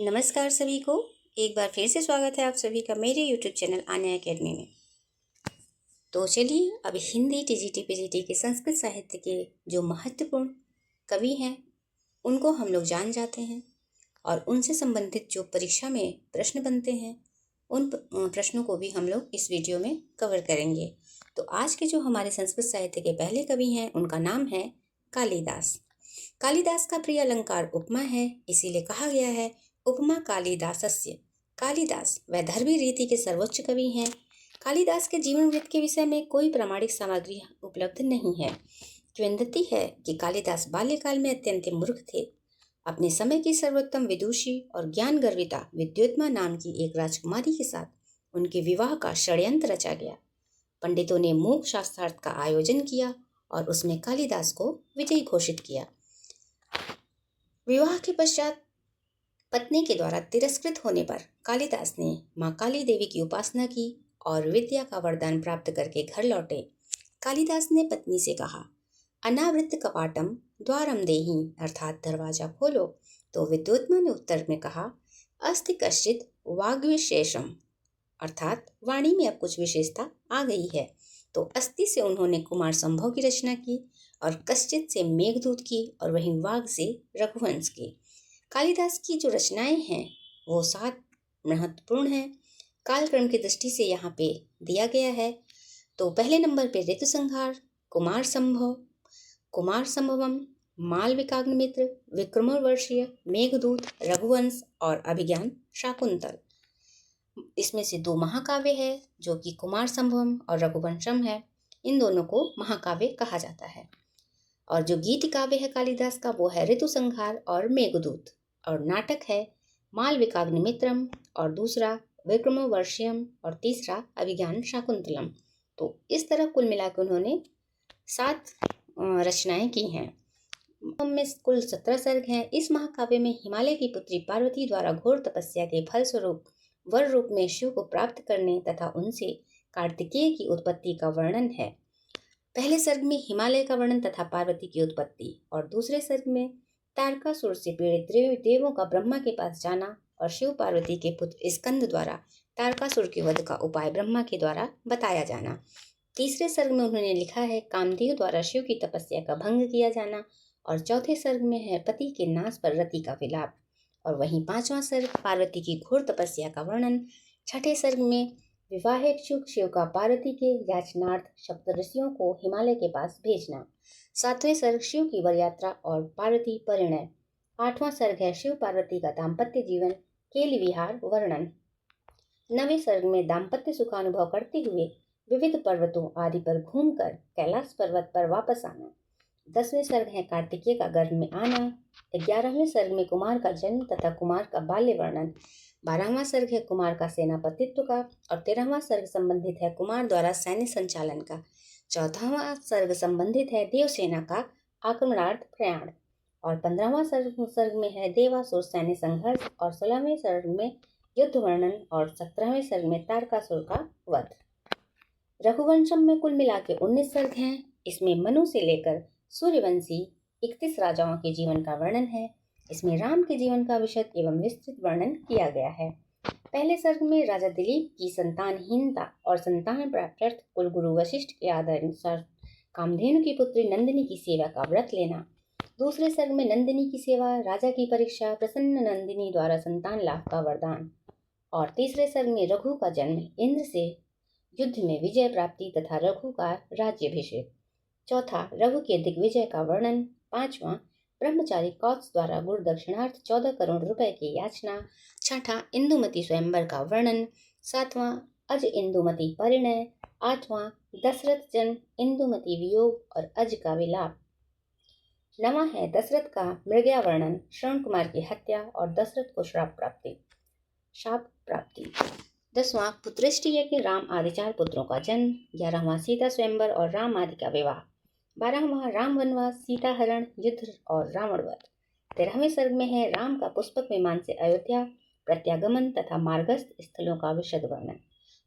नमस्कार सभी को। एक बार फिर से स्वागत है आप सभी का मेरे YouTube चैनल आन्या एकेडमी में। तो चलिए अब हिंदी टीजीटी पीजीटी के संस्कृत साहित्य के जो महत्वपूर्ण कवि हैं उनको हम लोग जान जाते हैं और उनसे संबंधित जो परीक्षा में प्रश्न बनते हैं उन प्रश्नों को भी हम लोग इस वीडियो में कवर करेंगे। तो आज के जो हमारे संस्कृत साहित्य के पहले कवि हैं उनका नाम है कालिदास। कालिदास का प्रिय अलंकार उपमा है, इसीलिए कहा गया है उपमा कालिदासस्य। कालिदास वैदर्भी रीति के सर्वोच्च कवि हैं। कालिदास के जीवन वृत्त के विषय में कोई प्रामाणिक सामग्री उपलब्ध नहीं है। किंवदंती है कि कालिदास बाल्यकाल में अत्यंत मूर्ख थे। अपने समय की सर्वोत्तम विदुषी और ज्ञान गर्विता विद्योत्मा नाम की एक राजकुमारी के साथ उनके विवाह का षड्यंत्र रचा गया। पंडितों ने मोक्ष शास्त्रार्थ का आयोजन किया और उसमें कालिदास को विजयी घोषित किया। विवाह के पश्चात पत्नी के द्वारा तिरस्कृत होने पर कालिदास ने मां काली देवी की उपासना की और विद्या का वरदान प्राप्त करके घर लौटे। कालिदास ने पत्नी से कहा, अनावृत कपाटम द्वारम देहि, अर्थात दरवाजा खोलो। तो विद्योत्मा ने उत्तर में कहा, अस्ति कश्चित वाग्विशेषम, अर्थात वाणी में अब कुछ विशेषता आ गई है। तो अस्ति से उन्होंने कुमार संभव की रचना की और कश्चित से मेघदूत की और वहीं वाग से रघुवंश की। कालिदास की जो रचनाएं हैं वो 7 महत्वपूर्ण हैं। कालक्रम की दृष्टि से यहाँ पे दिया गया है। तो पहले नंबर पे ऋतु संहार, कुमार संभवम, मालविकाग्निमित्र, विक्रमोर्वशीय, मेघदूत, रघुवंश और अभिज्ञान शाकुंतल। इसमें से 2 महाकाव्य है जो कि कुमार संभवम और रघुवंशम है। इन दोनों को महाकाव्य कहा जाता है। और जो गीत काव्य है कालिदास का वो है ऋतु संहार और मेघदूत। और नाटक है मालविकाग्निमित्रम और दूसरा विक्रमोर्वशीयम और तीसरा अभिज्ञान शाकुंतलम। तो इस तरह कुल मिलाकर उन्होंने 7 रचनाएं की हैं। में कुल 17 सर्ग हैं। इस महाकाव्य में हिमालय की पुत्री पार्वती द्वारा घोर तपस्या के फलस्वरूप वर रूप में शिव को प्राप्त करने तथा उनसे कार्तिकेय की उत्पत्ति का वर्णन है। पहले सर्ग में हिमालय का वर्णन तथा पार्वती की उत्पत्ति और दूसरे सर्ग में तारकासुर से पीड़ित देवों का ब्रह्मा के पास जाना और शिव पार्वती के पुत्र स्कंद द्वारा तारकासुर के वध का उपाय ब्रह्मा के द्वारा बताया जाना। तीसरे सर्ग में उन्होंने लिखा है कामदेव द्वारा शिव की तपस्या का भंग किया जाना और चौथे सर्ग में है पति के नाश पर रति का विलाप और वहीं 5वां सर्ग पार्वती की घोर तपस्या का वर्णन। छठे सर्ग में विवाह इच्छुक शिव का पार्वती के याचनार्थ सप्तऋषियों को हिमालय के पास भेजना। 7वें सर्ग शिव की वर यात्रा और पार्वती परिणय। 8वां सर्ग है शिव पार्वती का दाम्पत्य जीवन केली विहार वर्णन। 9वें सर्ग में दाम्पत्य सुखानुभव करते हुए विविध पर्वतों आदि पर घूमकर कैलाश पर्वत पर वापस आना। 10वें सर्ग है कार्तिकेय का गर्भ में आना। 11वें सर्ग में कुमार का जन्म तथा कुमार का बाल्य वर्णन। 12वां सर्ग है कुमार का सेनापतित्व का और 13वां सर्ग संबंधित है कुमार द्वारा सैन्य संचालन का। 14वां सर्ग संबंधित है देवसेना का आक्रमणार्थ प्रयाण और 15वां सर्ग में है देवासुर सैन्य संघर्ष और 16वें सर्ग में युद्ध वर्णन और 17वें सर्ग में तारकासुर का वध। रघुवंशम में कुल मिला के 19 सर्ग हैं। इसमें मनु से लेकर सूर्यवंशी 31 राजाओं के जीवन का वर्णन है। इसमें राम के जीवन का विशद एवं विस्तृत वर्णन किया गया है। पहले सर्ग में राजा दिलीप की संतानहीनता और संतान प्राप्त्यर्थ कुलगुरु वशिष्ठ के आदरानुसार कामधेनु की पुत्री नंदिनी की सेवा का व्रत लेना। दूसरे सर्ग में नंदिनी की सेवा, राजा की परीक्षा, प्रसन्न नंदिनी द्वारा संतान लाभ का वरदान और तीसरे सर्ग में रघु का जन्म, इंद्र से युद्ध में विजय प्राप्ति तथा रघु का राज्याभिषेक। चौथा रघु के दिग्विजय का वर्णन। 5वां ब्रह्मचारी कौत्स द्वारा गुरु दक्षिणार्थ 14 करोड़ रुपए की याचना। 6ठा इंदुमती स्वयंवर का वर्णन। 7वां अज इंदुमती परिणय। 8वां दशरथ जन्म, इंदुमती वियोग और अज का विलाप। 9वां है दशरथ का मृगया वर्णन, श्रवण कुमार की हत्या और दशरथ को शाप प्राप्ति। 10वां पुत्रष्टि के राम आदि 4 पुत्रों का जन्म। 11वां सीता स्वयंवर और राम आदि का विवाह। 12वां राम वनवास, सीता हरण, युद्ध और रावण वध। 13वें सर्ग में है राम का पुष्पक विमान से अयोध्या प्रत्यागमन तथा मार्गस्थ स्थलों का विशद वर्णन।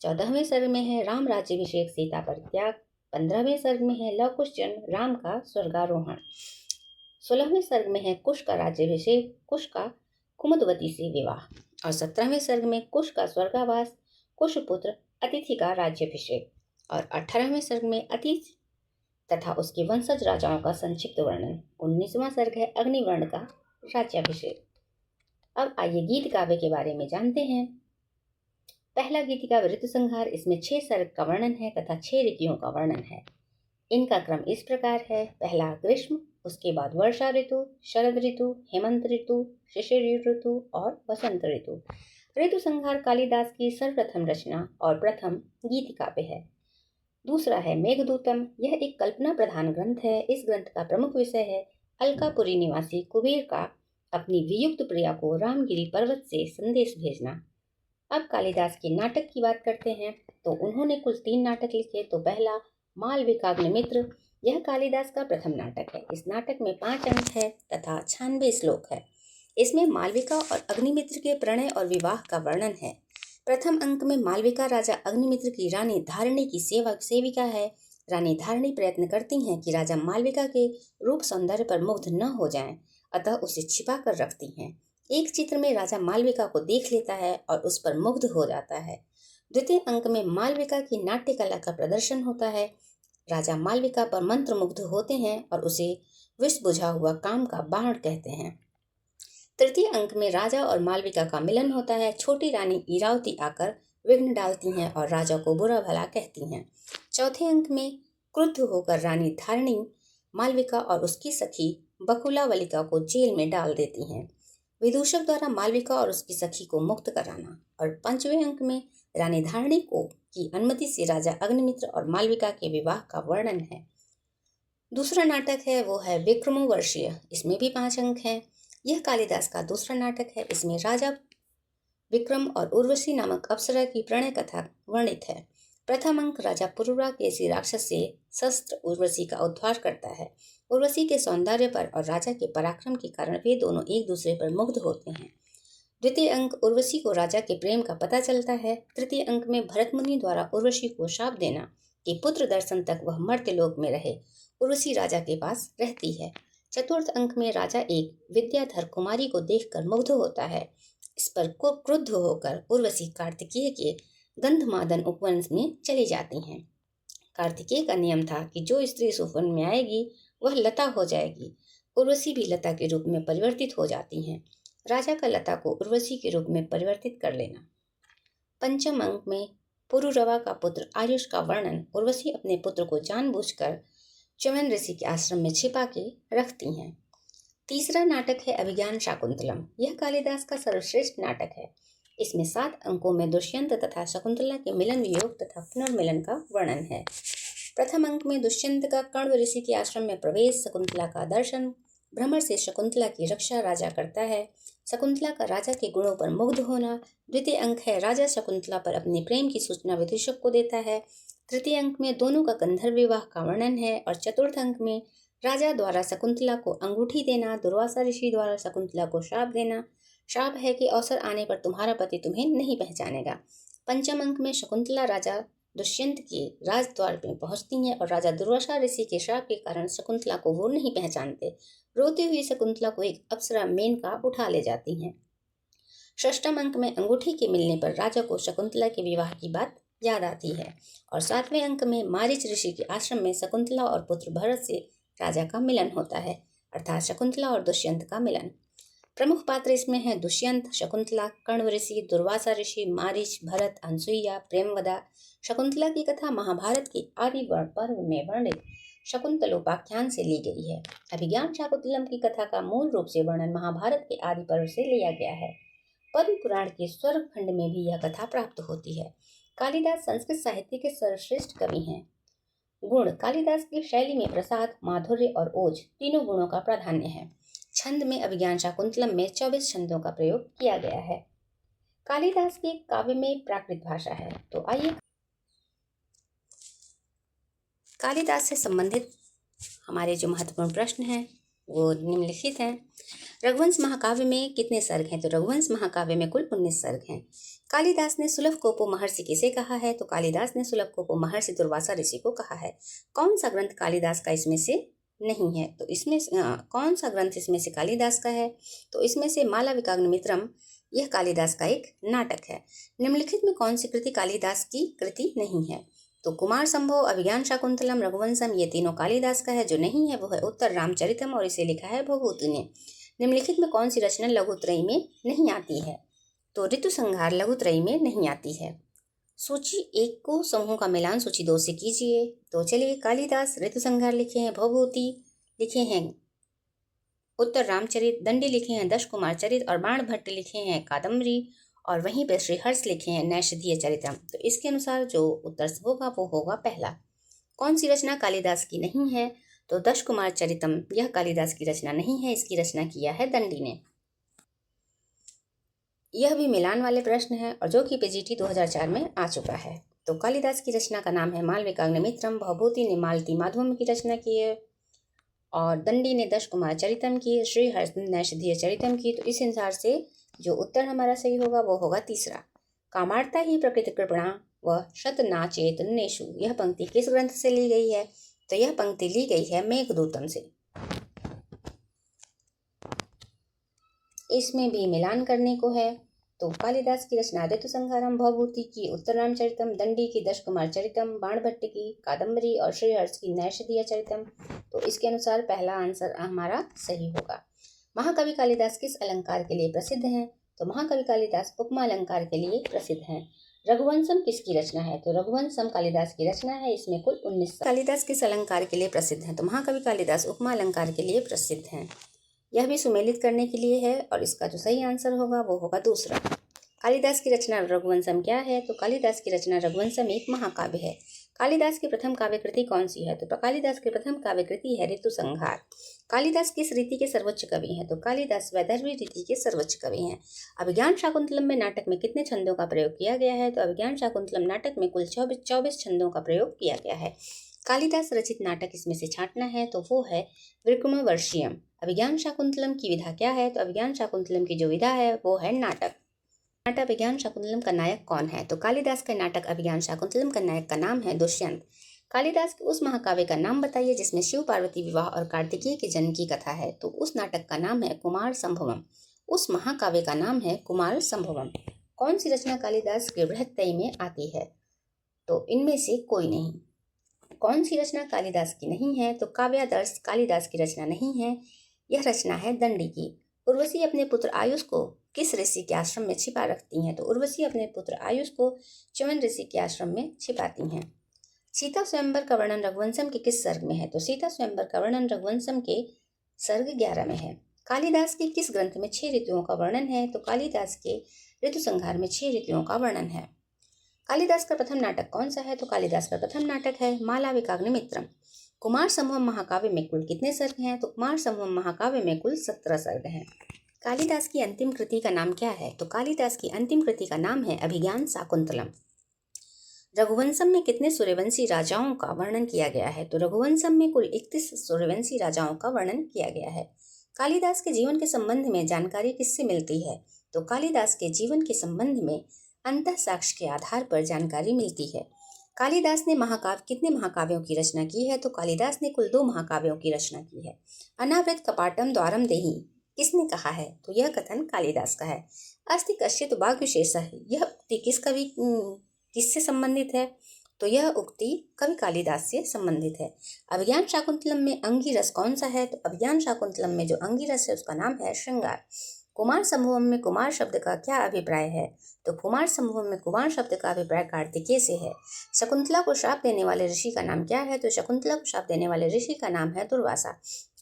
14वें सर्ग में है राम राज्याभिषेक, सीता परित्याग। 15वें सर्ग में है लव कुश जन्म, राम का स्वर्गारोहण। 16वें सर्ग में है कुश का राज्याभिषेक, कुश का कुमुदवती से विवाह। और 17वें सर्ग में कुश का स्वर्गावास, कुशपुत्र अतिथि का राज्याभिषेक। और 18वें सर्ग में अतिथि तथा उसके वंशज राजाओं का संक्षिप्त वर्णन। 19वां सर्ग है अग्निवर्ण का राज्याभिषेक। अब आइए गीत काव्य के बारे में जानते हैं। पहला गीत काव्य ऋतु संहार, इसमें 6 सर्ग का वर्णन है तथा 6 ऋतुओं का वर्णन है। इनका क्रम इस प्रकार है। पहला ग्रीष्म, उसके बाद वर्षा ऋतु, शरद ऋतु, हेमंत ऋतु, शिशिर ऋतु और वसंत ऋतु। ऋतु संहार कालिदास की सर्वप्रथम रचना और प्रथम गीत काव्य है। दूसरा है मेघदूतम। यह एक कल्पना प्रधान ग्रंथ है। इस ग्रंथ का प्रमुख विषय है अलकापुरी निवासी कुबेर का अपनी वियुक्त प्रिया को रामगिरी पर्वत से संदेश भेजना। अब कालिदास के नाटक की बात करते हैं तो उन्होंने कुल 3 नाटक लिखे। तो पहला मालविकाग्निमित्र, यह कालिदास का प्रथम नाटक है। इस नाटक में 5 अंक है तथा 96 श्लोक है। इसमें मालविका और अग्निमित्र के प्रणय और विवाह का वर्णन है। प्रथम अंक में मालविका राजा अग्निमित्र की रानी धारिणी की सेविका है। रानी धारिणी प्रयत्न करती हैं कि राजा मालविका के रूप सौंदर्य पर मुग्ध न हो जाएं, अतः उसे छिपा कर रखती हैं। एक चित्र में राजा मालविका को देख लेता है और उस पर मुग्ध हो जाता है। द्वितीय अंक में मालविका की नाट्य कला का प्रदर्शन होता है। राजा मालविका पर मंत्र मुग्ध होते हैं और उसे विष बुझा हुआ काम का बाण कहते हैं। तृतीय अंक में राजा और मालविका का मिलन होता है। छोटी रानी इरावती आकर विघ्न डालती हैं और राजा को बुरा भला कहती हैं। चौथे अंक में क्रुद्ध होकर रानी धारिणी मालविका और उसकी सखी बकुलावलिका को जेल में डाल देती हैं। विदूषक द्वारा मालविका और उसकी सखी को मुक्त कराना। और 5वें अंक में रानी धारिणी को की अनुमति से राजा अग्निमित्र और मालविका के विवाह का वर्णन है। दूसरा नाटक है वो है विक्रमोर्वशीय। इसमें भी 5 अंक हैं। यह कालिदास का दूसरा नाटक है। इसमें राजा विक्रम और उर्वशी नामक अप्सरा की प्रणय कथा वर्णित है। प्रथम अंक राजा पुरुरा किसी राक्षस से शस्त्र उर्वशी का उद्धार करता है। उर्वशी के सौंदर्य पर और राजा के पराक्रम के कारण वे दोनों एक दूसरे पर मुग्ध होते हैं। द्वितीय अंक उर्वशी को राजा के प्रेम का पता चलता है। तृतीय अंक में भरत मुनि द्वारा उर्वशी को शाप देना कि पुत्र दर्शन तक वह मर्त्यलोक में रहे। उर्वशी राजा के पास रहती है। चतुर्थ अंक में राजा एक विद्याधर कुमारी को देखकर मुग्ध होता है। इस पर क्रुद्ध होकर उर्वशी कार्तिकेय के गंधमादन उपवन में चली जाती हैं। कार्तिकेय का नियम था कि जो स्त्री इस उपवन में आएगी वह लता हो जाएगी। उर्वशी भी लता के रूप में परिवर्तित हो जाती हैं। राजा का लता को उर्वशी के रूप में परिवर्तित कर लेना। पंचम अंक में पुरुरवा का पुत्र आयुष का वर्णन। उर्वशी अपने पुत्र को जानबूझकर च्यवन ऋषि के आश्रम में छिपा के रखती हैं। तीसरा नाटक है अभिज्ञान शाकुंतलम। यह कालिदास का सर्वश्रेष्ठ नाटक है। इसमें 7 अंकों में दुष्यंत तथा शकुंतला के मिलन वियोग तथा पुनर्मिलन का वर्णन है। प्रथम अंक में दुष्यंत का कण्व ऋषि के आश्रम में प्रवेश, शकुंतला का दर्शन, भ्रमर से शकुंतला की रक्षा राजा करता है, शकुंतला का राजा के गुणों पर मुग्ध होना। द्वितीय अंक है राजा शकुंतला पर अपने प्रेम की सूचना विदूषक को देता है। तृतीय अंक में दोनों का गंधर्व विवाह का वर्णन है। और चतुर्थ अंक में राजा द्वारा शकुंतला को अंगूठी देना, दुर्वासा ऋषि द्वारा शकुंतला को शाप देना। शाप है कि अवसर आने पर तुम्हारा पति तुम्हें नहीं पहचानेगा। पंचम अंक में शकुंतला राजा दुष्यंत के राजद्वार में पहुंचती हैं और राजा दुर्वासा ऋषि के शाप के कारण शकुंतला को वो नहीं पहचानते। रोती हुई शकुंतला को एक अप्सरा मेनका उठा ले जाती हैं। षष्ठम अंक में अंगूठी के मिलने पर राजा को शकुंतला के विवाह की बात याद आती है। और 7वें अंक में मारीच ऋषि के आश्रम में शकुंतला और पुत्र भरत से राजा का मिलन होता है, अर्थात शकुंतला और दुष्यंत का मिलन। प्रमुख पात्र इसमें है दुष्यंत, शकुंतला, कण्व ऋषि, दुर्वासा ऋषि, मारीच, भरत, अनसुईया, प्रेमवदा। शकुंतला की कथा महाभारत के आदि पर्व में वर्णित शकुंतलोपाख्यान से ली गई है। अभिज्ञान शाकुंतलम की कथा का मूल रूप से वर्णन महाभारत के आदि पर्व से लिया गया है। पद्म पुराण के स्वर्ग खंड में भी यह कथा प्राप्त होती है। कालिदास संस्कृत साहित्य के सर्वश्रेष्ठ कवि हैं। गुण कालिदास की शैली में प्रसाद, माधुर्य और ओज तीनों गुणों का प्राधान्य है। छंद में अभिज्ञान शाकुंतलम में 24 छंदों का प्रयोग किया गया है। कालिदास के काव्य में प्राकृत भाषा है। तो आइए कालिदास से संबंधित हमारे जो महत्वपूर्ण प्रश्न हैं वो निम्नलिखित हैं। रघुवंश महाकाव्य में कितने सर्ग हैं? तो रघुवंश महाकाव्य में कुल 19 सर्ग हैं। कालिदास ने सुलभकोपो महर्षि किसे कहा है? तो कालिदास ने सुलभकोपो महर्षि दुर्वासा ऋषि को कहा है। कौन सा ग्रंथ कालिदास का इसमें से नहीं है। तो इसमें कौन सा ग्रंथ इसमें से कालिदास का है? तो इसमें से मालविकाग्निमित्रम, यह कालिदास का एक नाटक है। निम्नलिखित में कौन सी कृति कालिदास की कृति नहीं है? तो कुमार संभव, अभिज्ञान शाकुंतलम, रघुवंशम, ये तीनों कालिदास का है। जो नहीं है वो है उत्तर रामचरितम और इसे लिखा है भवभूति ने। निम्नलिखित में कौन सी रचना लघुत्रयी में नहीं आती है? तो ऋतुसंहार लघुत्रयी में नहीं आती है। सूची 1 को समूह का मिलान सूची 2 से कीजिए। तो चलिए, कालिदास ऋतुसंहार लिखे हैं, भवभूति लिखे हैं, उत्तर रामचरित, दंडी लिखे हैं दश कुमार चरित और बाण भट्ट लिखे हैं कादम्बरी, और वहीं पर श्रीहर्ष लिखे हैं नैषधीय चरितम। तो इसके अनुसार जो उत्तर होगा वो होगा पहला। कौन सी रचना कालिदास की नहीं है? तो दश कुमार चरितम, यह कालिदास की रचना नहीं है, इसकी रचना किया है दंडी ने। यह भी मिलान वाले प्रश्न है और जो कि पीजीटी 2004 में आ चुका है। तो कालिदास की रचना का नाम है मालविकाग्निमित्रम, भवभूति ने मालती माधवम की रचना की है और दंडी ने दश कुमार चरितम की, श्रीहर्ष ने नैषधीय चरितम की। तो इस अनुसार से जो उत्तर हमारा सही होगा वो होगा तीसरा। कामार्ता ही प्रकृति कृपणा व शतनाचेतनेषु, यह पंक्ति किस ग्रंथ से ली गई है? तो यह पंक्ति ली गई है मेघदूतम से। इसमें भी मिलान करने को है। तो कालिदास की रचना ऋतुसंहारम, भवभूति की उत्तर रामचरितम, दंडी की दश कुमार चरितम, बाणभट्ट की कादम्बरी और श्रीहर्ष की नैषधीय चरितम। तो इसके अनुसार पहला आंसर हमारा सही होगा। महाकवि कालिदास किस अलंकार के लिए प्रसिद्ध हैं? तो महाकवि कालिदास उपमा अलंकार के लिए प्रसिद्ध हैं। रघुवंशम किसकी रचना है? तो रघुवंशम कालिदास की रचना है, इसमें कुल 19। कालिदास किस अलंकार के लिए प्रसिद्ध हैं? तो महाकवि कालिदास उपमा अलंकार के लिए प्रसिद्ध हैं। यह भी सुमेलित करने के लिए है और इसका जो सही आंसर होगा वो होगा दूसरा। कालिदास की रचना रघुवंशम क्या है? तो कालिदास की रचना रघुवंशम एक महाकाव्य है। कालिदास की प्रथम काव्य कृति कौन सी है? तो कालिदास की प्रथम काव्य कृति है ऋतुसंहार। कालिदास किस रीति के सर्वोच्च कवि हैं? तो कालिदास वैदर्भी रीति के सर्वोच्च कवि हैं। अभिज्ञान शाकुंतलम में नाटक में कितने छंदों का प्रयोग किया गया है? तो अभिज्ञान शाकुंतलम नाटक में कुल 24 छंदों का प्रयोग किया गया है। कालिदास रचित नाटक इसमें से छांटना है तो वो है विक्रमोर्वशीयम। अभिज्ञान शाकुंतलम की विधा क्या है? तो अभिज्ञान शाकुंतलम की जो विधा है वो है नाटक। नाटक अभिज्ञान शाकुंतलम का नायक कौन है? तो कालिदास के नाटक अभिज्ञान शाकुंतलम का नायक का नाम है दुष्यंत। कालिदास के उस महाकाव्य का नाम बताइए जिसमें शिव पार्वती विवाह और कार्तिकेय के जन्म की कथा है। तो उस नाटक का नाम है कुमार संभवम। उस महाकाव्य का नाम है कुमार संभवम। कौन सी रचना कालिदास के बृहत्तरी में आती है? तो इनमें से कोई नहीं। कौन सी रचना कालिदास की नहीं है? तो काव्यादर्श कालिदास की रचना नहीं है, यह रचना है दंडी की। उर्वशी अपने पुत्र आयुष को किस ऋषि के आश्रम में छिपा रखती हैं? तो उर्वशी अपने पुत्र आयुष को च्यवन ऋषि के आश्रम में छिपाती हैं। सीता स्वयंवर का वर्णन रघुवंशम के किस सर्ग में है? तो सीता स्वयंवर का वर्णन रघुवंशम के सर्ग 11 में है। कालिदास के किस ग्रंथ में 6 ऋतुओं का वर्णन है? तो कालिदास के ऋतुसंहार में 6 ऋतुओं का वर्णन है। कालिदास का प्रथम नाटक कौन सा है? तो कालिदास का प्रथम नाटक है मालविकाग्निमित्रम। कुमार संभवम महाकाव्य में कुल कितने सर्ग हैं? तो कुमार संभवम महाकाव्य में कुल 17 सर्ग हैं। कालिदास की अंतिम कृति का नाम क्या है? तो कालिदास की अंतिम कृति का नाम है अभिज्ञान शाकुंतलम। रघुवंशम में कितने सूर्यवंशी राजाओं का वर्णन किया गया है? तो रघुवंशम में कुल 31 सूर्यवंशी राजाओं का वर्णन किया गया है। कालिदास के जीवन के संबंध में जानकारी किससे मिलती है? तो कालिदास के जीवन के संबंध में अंतः साक्ष्य के आधार पर जानकारी मिलती है। कालिदास ने कितने महाकाव्यों की रचना की है? तो कालिदास ने कुल 2 महाकाव्यों की रचना की है। अनावृत कपाटम द्वारम देहि किसने कहा है? तो यह कथन कालिदास का है। अस्ति कश्चित् वाग्विशेषः, यह उक्ति किससे संबंधित है? तो यह उक्ति कवि कालिदास से संबंधित है। अभिज्ञान शाकुंतलम में अंगिरस कौन सा है? तो अभिज्ञान शाकुंतलम में जो अंगिरस है उसका नाम है श्रृंगार। कुमार संभवम में कुमार शब्द का क्या अभिप्राय है? तो कुमार संभवम में कुमार शब्द का अभिप्राय कार्तिकेय से है। शकुंतला को श्राप देने वाले ऋषि का नाम क्या है? तो शकुंतला को श्राप देने वाले ऋषि का नाम है दुर्वासा।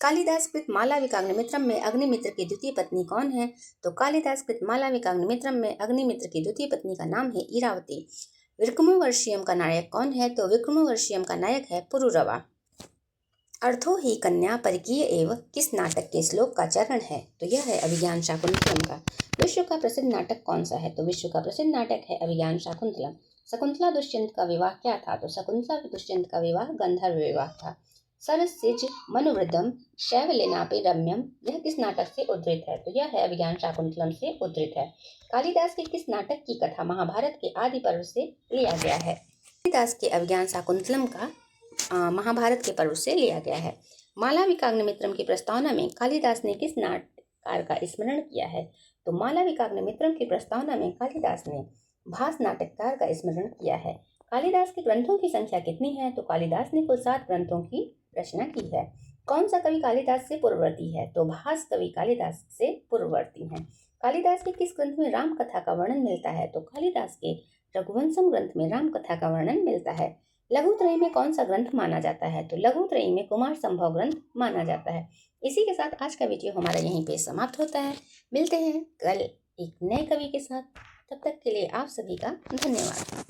कालिदास कृत मालविकाग्निमित्रम में अग्निमित्र की द्वितीय पत्नी कौन है? तो कालिदास कृत मालविकाग्निमित्रम में अग्निमित्र की द्वितीय पत्नी का नाम है इरावती। विक्रमोर्वशीयम का नायक कौन है? तो विक्रमोर्वशीयम का नायक है पुरुरवा। अर्थो ही कन्या परिकीय एवं किस नाटक के श्लोक का चरण है? तो यह है अभिज्ञान शाकुंतलम का। विश्व का प्रसिद्ध नाटक कौन सा है? तो विश्व का प्रसिद्ध नाटक है अभिज्ञान शाकुंतलम। शकुंतला दुष्यंत का विवाह क्या था? तो शकुंतला दुष्यंत का विवाह गंधर्व विवाह था। सरसिज मनुवृद्धम शैवलेनापि रम्यम, यह किस नाटक से उद्धृत है? तो यह है अभिज्ञान शाकुंतलम से उद्धृत है। कालिदास के किस नाटक की कथा महाभारत के आदि पर्व से लिया गया है? कालिदास के अभिज्ञान शाकुंतलम का महाभारत के पर्व से लिया गया है। मालविकाग्निमित्रम की प्रस्तावना में कालिदास ने किस नाटककार का स्मरण किया है? तो मालविकाग्निमित्रम की प्रस्तावना में कालिदास ने भास नाटककार का स्मरण किया है। कालिदास के ग्रंथों की संख्या कितनी है? तो कालिदास ने कुल 7 ग्रंथों की रचना की है। कौन सा कवि कालिदास से पूर्ववर्ती है? तो भास कवि कालिदास से पूर्ववर्ती है। कालिदास के किस ग्रंथ में राम कथा का वर्णन मिलता है? तो कालिदास के रघुवंशम ग्रंथ में राम कथा का वर्णन मिलता है। लघुत्रयी में कौन सा ग्रंथ माना जाता है? तो लघुत्रयी में कुमार संभव ग्रंथ माना जाता है। इसी के साथ आज का वीडियो हमारा यहीं पे समाप्त होता है। मिलते हैं कल एक नए कवि के साथ। तब तक के लिए आप सभी का धन्यवाद।